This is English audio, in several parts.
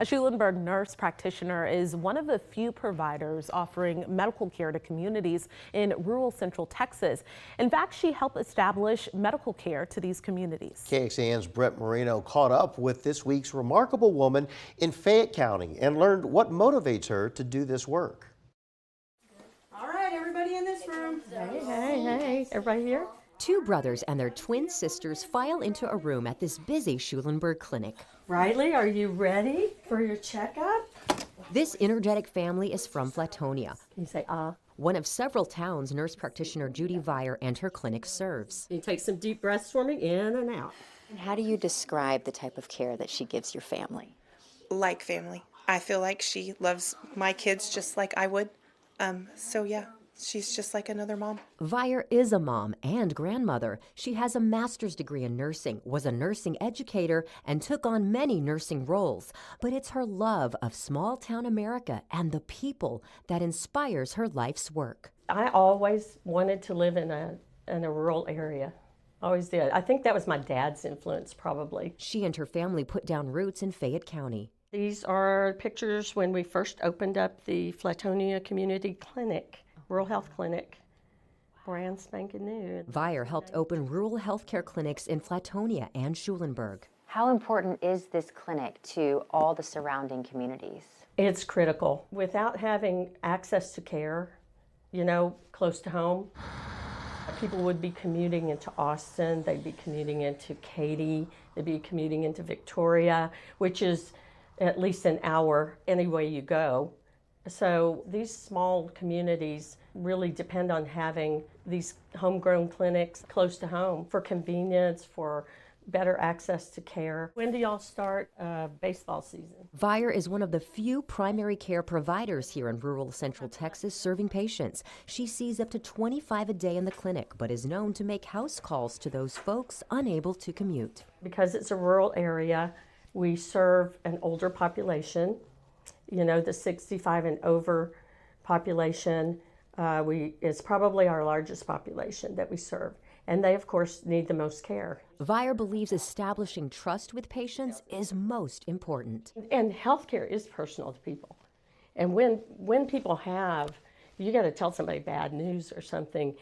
A Schulenburg nurse practitioner is one of the few providers offering medical care to communities in rural central Texas. In fact, she helped establish medical care to these communities. KXAN's Brett Moreno caught up with this week's remarkable woman in Fayette County and learned what motivates her to do this work. All right, everybody in this room. Hey, everybody here? Two brothers and their twin sisters file into a room at this busy Schulenburg clinic. Riley, are you ready for your checkup? This energetic family is from Flatonia, Can you say, one of several towns nurse practitioner Judy Vire and her clinic serves. You take some deep breaths for me, in and out. And how do you describe the type of care that she gives your family? Like family. I feel like she loves my kids just like I would. So yeah, she's just like another mom. Vire is a mom and grandmother. She has a master's degree in nursing, was a nursing educator, and took on many nursing roles. But it's her love of small-town America and the people that inspires her life's work. I always wanted to live in a rural area. Always did. I think that was my dad's influence, probably. She and her family put down roots in Fayette County. These are pictures when we first opened up the Flatonia Community Clinic, rural health clinic. Brand spanking new. Vire helped open rural health care clinics in Flatonia and Schulenburg. How important is this clinic to all the surrounding communities? It's critical. Without having access to care, close to home, people would be commuting into Austin, they'd be commuting into Katy, they'd be commuting into Victoria, which is at least an hour any way you go. So these small communities really depend on having these homegrown clinics close to home for convenience, for better access to care. When do y'all start baseball season? Vire is one of the few primary care providers here in rural central Texas serving patients. She sees up to 25 a day in the clinic, but is known to make house calls to those folks unable to commute. Because it's a rural area, we serve an older population, the 65 and over population. Is probably our largest population that we serve. And they, of course, need the most care. Vire believes establishing trust with patients is most important. And healthcare is personal to people. And when people you got to tell somebody bad news or something,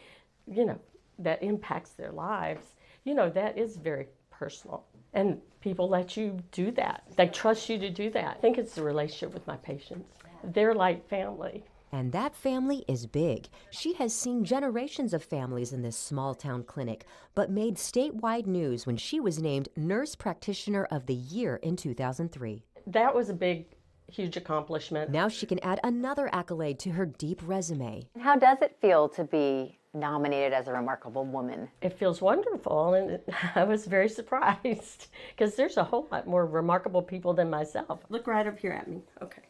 that impacts their lives, that is very personal. And people let you do that. They trust you to do that. I think it's the relationship with my patients. They're like family. And that family is big. She has seen generations of families in this small town clinic, but made statewide news when she was named Nurse Practitioner of the Year in 2003. That was a big, huge accomplishment. Now she can add another accolade to her deep resume. How does it feel to be nominated as a remarkable woman? It feels wonderful, and I was very surprised because there's a whole lot more remarkable people than myself. Look right up here at me. Okay.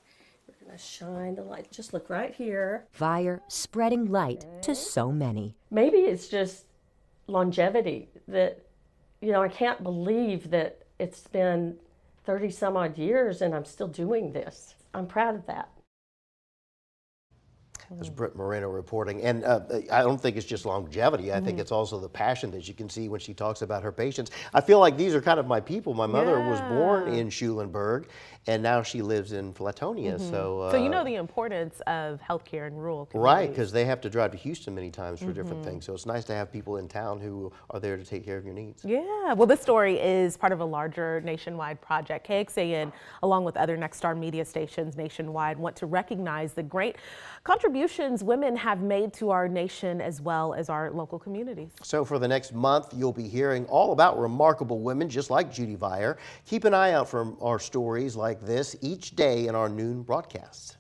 Shine the light. Just look right here. Vire spreading light to so many. Maybe it's just longevity that, I can't believe that it's been 30 some odd years and I'm still doing this. I'm proud of that. That's Brett Moreno reporting. And I don't think it's just longevity. I think it's also the passion that you can see when she talks about her patients. I feel like these are kind of my people. My mother was born in Schulenburg, and now she lives in Flatonia. So you know the importance of healthcare in rural communities. Right, because they have to drive to Houston many times for different things. So it's nice to have people in town who are there to take care of your needs. Yeah, well, this story is part of a larger nationwide project. KXAN, along with other Nexstar media stations nationwide, want to recognize the great contributions women have made to our nation as well as our local communities. So for the next month, you'll be hearing all about remarkable women just like Judy Vire. Keep an eye out for our stories like this each day in our noon broadcasts.